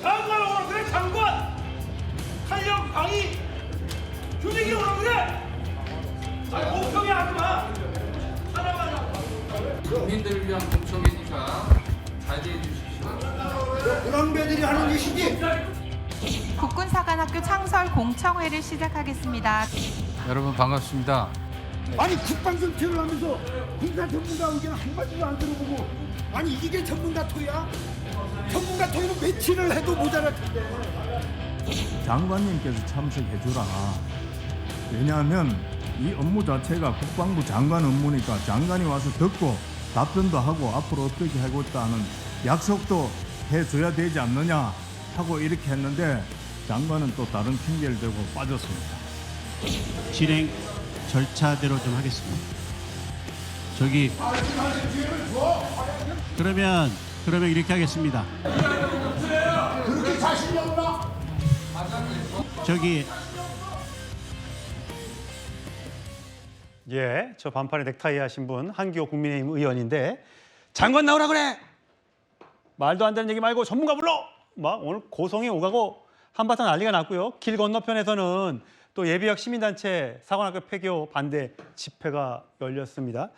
장관을 오라 그래 장관! 탄력 강의 규칙이 오라 그래! 아니 공평히 하지 마! 하나만 국민들을 위한 공청회니까 자제해 주십시오. 그런 배들이 하는 짓이지. 국군사관학교 창설 공청회를 시작하겠습니다. 여러분 반갑습니다. 아니 국방정책을 하면서 군사 전문가 의견 한마디도 안 들어보고 아니 이게 전문가 토야? 전문가 토이는 며칠을 해도 모자랄 텐데. 장관님께서 참석해주라. 왜냐하면 이 업무 자체가 국방부 장관 업무니까 장관이 와서 듣고 답변도 하고 앞으로 어떻게 하고 있다는 약속도 해줘야 되지 않느냐 하고 이렇게 했는데 장관은 또 다른 핑계를 대고 빠졌습니다. 진행 절차대로 좀 하겠습니다. 저기 그러면 이렇게 하겠습니다. 그렇게 자신이 없나? 저기 예, 저 반팔에 넥타이 하신 분 한기호 국민의힘 의원인데 장관 나오라 그래! 말도 안 되는 얘기 말고 전문가 불러! 막 오늘 고성이 오가고 한바탕 난리가 났고요. 길 건너편에서는 또 예비역 시민단체 사관학교 폐교 반대 집회가 열렸습니다.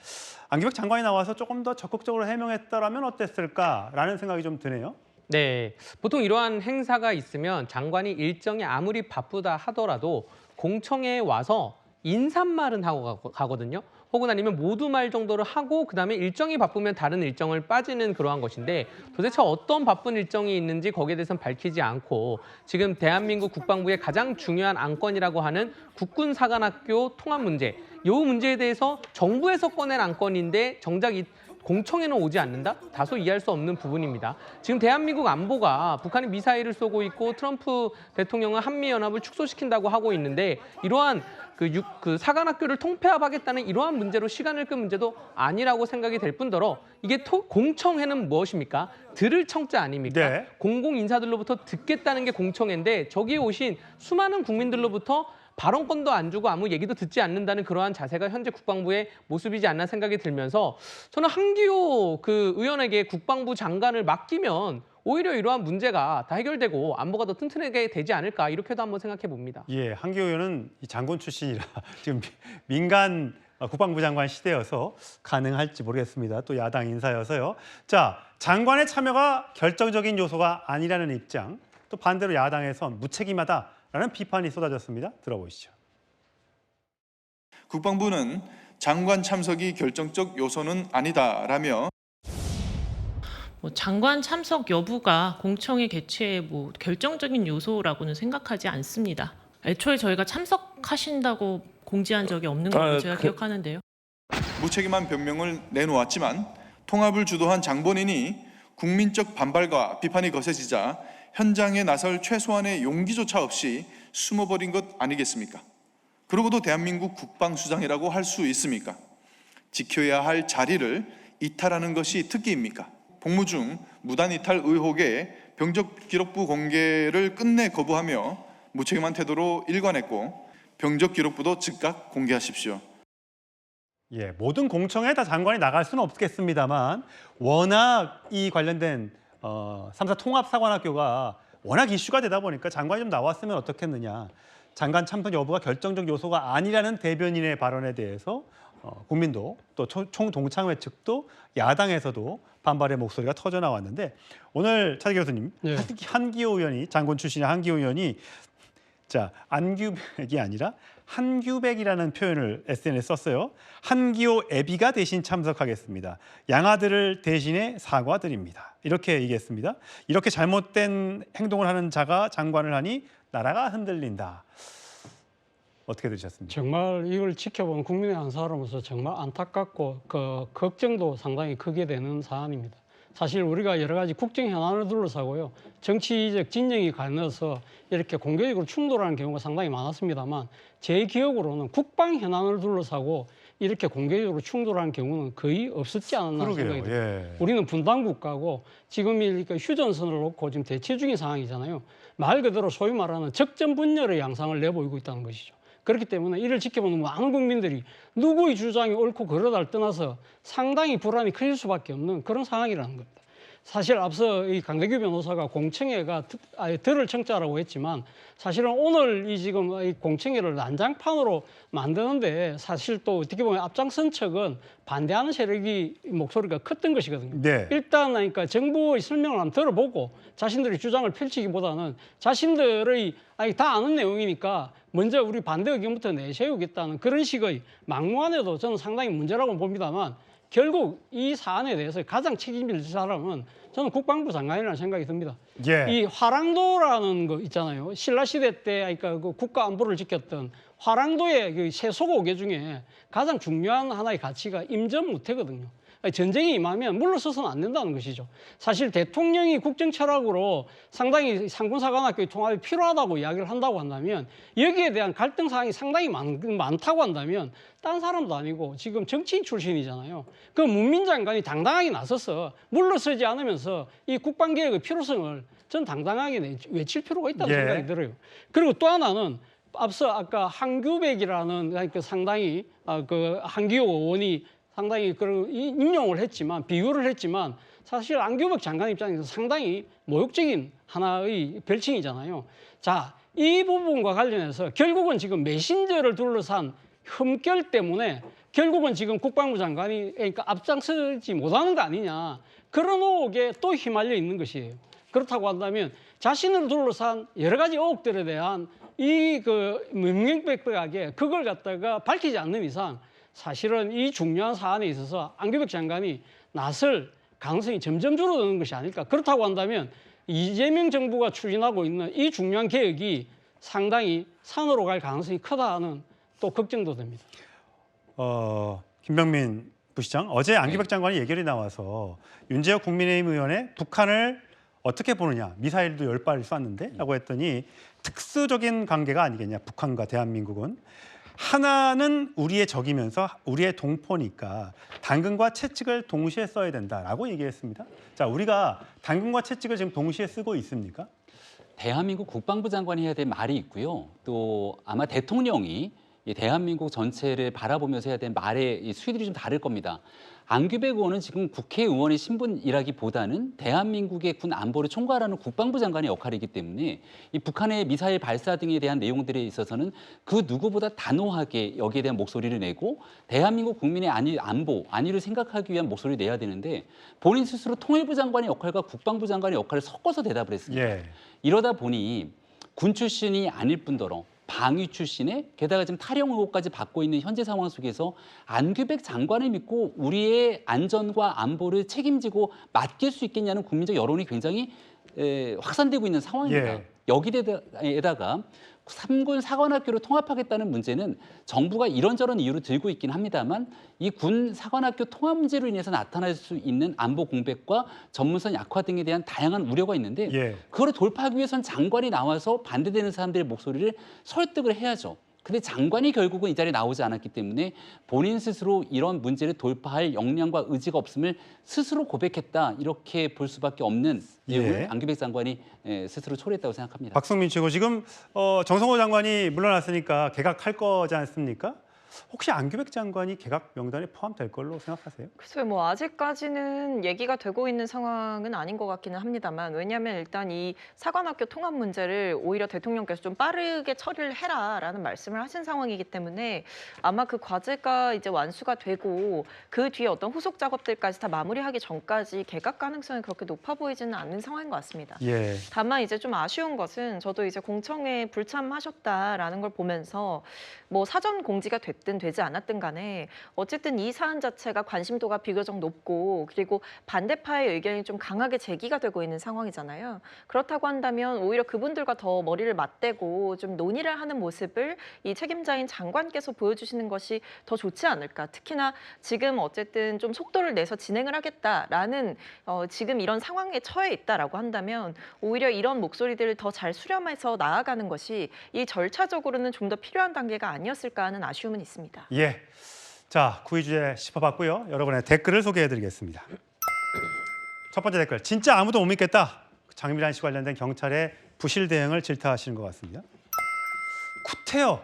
안기백 장관이 나와서 조금 더 적극적으로 해명했더라면 어땠을까라는 생각이 좀 드네요. 네, 보통 이러한 행사가 있으면 장관이 일정이 아무리 바쁘다 하더라도 공청회에 와서 인사말은 하고 가거든요. 혹은 아니면 모두 말 정도를 하고 그다음에 일정이 바쁘면 다른 일정을 빠지는 그러한 것인데 도대체 어떤 바쁜 일정이 있는지 거기에 대해서는 밝히지 않고 지금 대한민국 국방부의 가장 중요한 안건이라고 하는 국군사관학교 통합 문제, 이 문제에 대해서 정부에서 꺼낸 안건인데 정작 이 공청회는 오지 않는다? 다소 이해할 수 없는 부분입니다. 지금 대한민국 안보가 북한이 미사일을 쏘고 있고 트럼프 대통령은 한미연합을 축소시킨다고 하고 있는데 이러한 그 사관학교를 통폐합하겠다는 이러한 문제로 시간을 끈 문제도 아니라고 생각이 될 뿐더러 이게 공청회는 무엇입니까? 들을 청자 아닙니까? 네. 공공인사들로부터 듣겠다는 게 공청회인데 저기에 오신 수많은 국민들로부터 발언권도 안 주고 아무 얘기도 듣지 않는다는 그러한 자세가 현재 국방부의 모습이지 않나 생각이 들면서 저는 한기호 그 의원에게 국방부 장관을 맡기면 오히려 이러한 문제가 다 해결되고 안보가 더 튼튼하게 되지 않을까 이렇게도 한번 생각해 봅니다. 예, 한기호 의원은 이 장군 출신이라 지금 민간 국방부 장관 시대여서 가능할지 모르겠습니다. 또 야당 인사여서요. 자, 장관의 참여가 결정적인 요소가 아니라는 입장, 또 반대로 야당에선 무책임하다라는 비판이 쏟아졌습니다. 들어보시죠. 국방부는 장관 참석이 결정적 요소는 아니다라며 장관 참석 여부가 공청회 개최의 결정적인 요소라고는 생각하지 않습니다. 애초에 저희가 참석하신다고 공지한 적이 없는 걸로 제가 기억하는데요. 무책임한 변명을 내놓았지만 통합을 주도한 장본인이 국민적 반발과 비판이 거세지자 현장에 나설 최소한의 용기조차 없이 숨어버린 것 아니겠습니까? 그러고도 대한민국 국방수장이라고 할 수 있습니까? 지켜야 할 자리를 이탈하는 것이 특기입니까? 복무 중 무단 이탈 의혹에 병적 기록부 공개를 끝내 거부하며 무책임한 태도로 일관했고 병적 기록부도 즉각 공개하십시오. 예, 모든 공청회에 다 장관이 나갈 수는 없겠습니다만 워낙 이 관련된 3사 통합사관학교가 워낙 이슈가 되다 보니까 장관이 좀 나왔으면 어떻겠느냐. 장관 참석 여부가 결정적 요소가 아니라는 대변인의 발언에 대해서 국민도 또 총동창회 측도 야당에서도 반발의 목소리가 터져 나왔는데 오늘 차기 교수님, 네. 한기호 의원이 장군 출신의 한기호 의원이 자 안규백이 아니라 한규백이라는 표현을 SNS에 썼어요. 한기호 애비가 대신 참석하겠습니다. 양아들을 대신해 사과드립니다. 이렇게 얘기했습니다. 이렇게 잘못된 행동을 하는 자가 장관을 하니 나라가 흔들린다. 어떻게 들으셨습니까? 정말 이걸 지켜본 국민의 한 사람으로서 정말 안타깝고 걱정도 상당히 크게 되는 사안입니다. 사실 우리가 여러 가지 국정 현안을 둘러싸고요. 정치적 진영이 갈려서 이렇게 공개적으로 충돌하는 경우가 상당히 많았습니다만 제 기억으로는 국방 현안을 둘러싸고 이렇게 공개적으로 충돌하는 경우는 거의 없었지 않았나 생각이 듭니다. 예. 우리는 분단 국가고 지금 이렇게 휴전선을 놓고 지금 대치 중인 상황이잖아요. 말 그대로 소위 말하는 적전 분열의 양상을 내보이고 있다는 것이죠. 그렇기 때문에 이를 지켜보는 많은 국민들이 누구의 주장이 옳고 그러다를 떠나서 상당히 불안이 커질 수밖에 없는 그런 상황이라는 겁니다. 사실 앞서 이 강대규 변호사가 공청회가 들을 청자라고 했지만 사실은 오늘 이 지금 이 공청회를 난장판으로 만드는데 사실 또 어떻게 보면 앞장선 척은 반대하는 세력이 목소리가 컸던 것이거든요. 네. 일단 그러니까 정부의 설명을 한번 들어보고 자신들의 주장을 펼치기보다는 자신들의 다 아는 내용이니까 먼저 우리 반대 의견부터 내세우겠다는 그런 식의 막무가내도 저는 상당히 문제라고 봅니다만 결국 이 사안에 대해서 가장 책임질 사람은 저는 국방부 장관이라는 생각이 듭니다. 예. 이 화랑도라는 거 있잖아요. 신라 시대 때 그러니까 그 국가 안보를 지켰던 화랑도의 그 세소고개 중에 가장 중요한 하나의 가치가 임전무태거든요. 전쟁이 임하면 물러서서는 안 된다는 것이죠. 사실 대통령이 국정 철학으로 상당히 상군사관학교의 통합이 필요하다고 이야기를 한다고 한다면 여기에 대한 갈등 사항이 상당히 많다고 한다면 딴 사람도 아니고 지금 정치인 출신이잖아요. 그 문민 장관이 당당하게 나서서 물러서지 않으면서 이 국방개혁의 필요성을 전 당당하게 외칠 필요가 있다고 생각이 들어요. 그리고 또 하나는 앞서 아까 한규백이라는 그 상당히 그 한기호 의원이 상당히 그런 인용을 했지만 비유를 했지만 사실 안규백 장관 입장에서 상당히 모욕적인 하나의 별칭이잖아요. 자, 이 부분과 관련해서 결국은 지금 메신저를 둘러싼 흠결 때문에 결국은 지금 국방부 장관이 그러니까 앞장서지 못하는 거 아니냐 그런 의혹에 또 휘말려 있는 것이에요. 그렇다고 한다면 자신을 둘러싼 여러 가지 의혹들에 대한 이 그 명명백백하게 그걸 갖다가 밝히지 않는 이상 사실은 이 중요한 사안에 있어서 안규백 장관이 나설 가능성이 점점 줄어드는 것이 아닐까. 그렇다고 한다면 이재명 정부가 추진하고 있는 이 중요한 개혁이 상당히 산으로 갈 가능성이 크다는 또 걱정도 됩니다. 김병민 부시장, 어제 안규백 장관이 예결이 나와서 윤재혁 국민의힘 의원의 북한을 어떻게 보느냐, 미사일도 10발을 쐈는데 라고 했더니 특수적인 관계가 아니겠냐, 북한과 대한민국은. 하나는 우리의 적이면서 우리의 동포니까 당근과 채찍을 동시에 써야 된다라고 얘기했습니다. 자, 우리가 당근과 채찍을 지금 동시에 쓰고 있습니까? 대한민국 국방부 장관이 해야 될 말이 있고요. 또 아마 대통령이 이 대한민국 전체를 바라보면서 해야 될 말의 이 수위들이 좀 다를 겁니다. 안규백 의원은 지금 국회의원의 신분이라기보다는 대한민국의 군 안보를 총괄하는 국방부 장관의 역할이기 때문에 이 북한의 미사일 발사 등에 대한 내용들에 있어서는 그 누구보다 단호하게 여기에 대한 목소리를 내고 대한민국 국민의 안위를 생각하기 위한 목소리를 내야 되는데 본인 스스로 통일부 장관의 역할과 국방부 장관의 역할을 섞어서 대답을 했습니다. 예. 이러다 보니 군 출신이 아닐 뿐더러 방위 출신에 게다가 지금 탈영 의혹까지 받고 있는 현재 상황 속에서 안규백 장관을 믿고 우리의 안전과 안보를 책임지고 맡길 수 있겠냐는 국민적 여론이 굉장히 확산되고 있는 상황입니다. 예. 여기에다가 3군 사관학교를 통합하겠다는 문제는 정부가 이런저런 이유로 들고 있긴 합니다만 이 군 사관학교 통합 문제로 인해서 나타날 수 있는 안보 공백과 전문성 약화 등에 대한 다양한 우려가 있는데 예. 그걸 돌파하기 위해서는 장관이 나와서 반대되는 사람들의 목소리를 설득을 해야죠. 근데 장관이 결국은 이 자리에 나오지 않았기 때문에 본인 스스로 이런 문제를 돌파할 역량과 의지가 없음을 스스로 고백했다. 이렇게 볼 수밖에 없는 내용을 예. 안규백 장관이 스스로 초래했다고 생각합니다. 박성민 최고, 지금 정성호 장관이 물러났으니까 개각할 거지 않습니까? 혹시 안규백 장관이 개각 명단에 포함될 걸로 생각하세요? 글쎄요, 뭐 아직까지는 얘기가 되고 있는 상황은 아닌 것 같기는 합니다만, 왜냐하면 일단 이 사관학교 통합 문제를 오히려 대통령께서 좀 빠르게 처리를 해라라는 말씀을 하신 상황이기 때문에 아마 그 과제가 이제 완수가 되고 그 뒤에 어떤 후속 작업들까지 다 마무리하기 전까지 개각 가능성이 그렇게 높아 보이지는 않는 상황인 것 같습니다. 예. 다만 이제 좀 아쉬운 것은 저도 이제 공청회에 불참하셨다라는 걸 보면서 뭐 사전 공지가 됐든 되지 않았든 간에 어쨌든 이 사안 자체가 관심도가 비교적 높고 그리고 반대파의 의견이 좀 강하게 제기가 되고 있는 상황이잖아요. 그렇다고 한다면 오히려 그분들과 더 머리를 맞대고 좀 논의를 하는 모습을 이 책임자인 장관께서 보여주시는 것이 더 좋지 않을까. 특히나 지금 어쨌든 좀 속도를 내서 진행을 하겠다라는 지금 이런 상황에 처해 있다라고 한다면 오히려 이런 목소리들을 더 잘 수렴해서 나아가는 것이 이 절차적으로는 좀 더 필요한 단계가 아니었을까 하는 아쉬움은 있습니다. 예. 자, 구의 주제 짚어봤고요. 여러분의 댓글을 소개해드리겠습니다. 첫 번째 댓글. 진짜 아무도 못 믿겠다. 장미란 씨 관련된 경찰의 부실 대응을 질타하시는 것 같습니다. 구태여,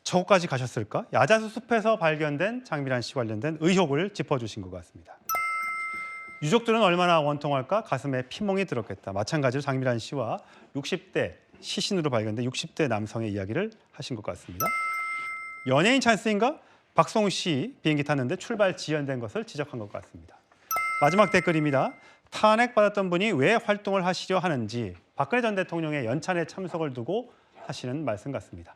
저거까지 가셨을까? 야자수 숲에서 발견된 장미란 씨 관련된 의혹을 짚어주신 것 같습니다. 유족들은 얼마나 원통할까 가슴에 피멍이 들었겠다. 마찬가지로 장미란 씨와 60대 시신으로 발견된 60대 남성의 이야기를 하신 것 같습니다. 연예인 찬스인가? 박성우 씨 비행기 탔는데 출발 지연된 것을 지적한 것 같습니다. 마지막 댓글입니다. 탄핵받았던 분이 왜 활동을 하시려 하는지 박근혜 전 대통령의 연찬에 참석을 두고 하시는 말씀 같습니다.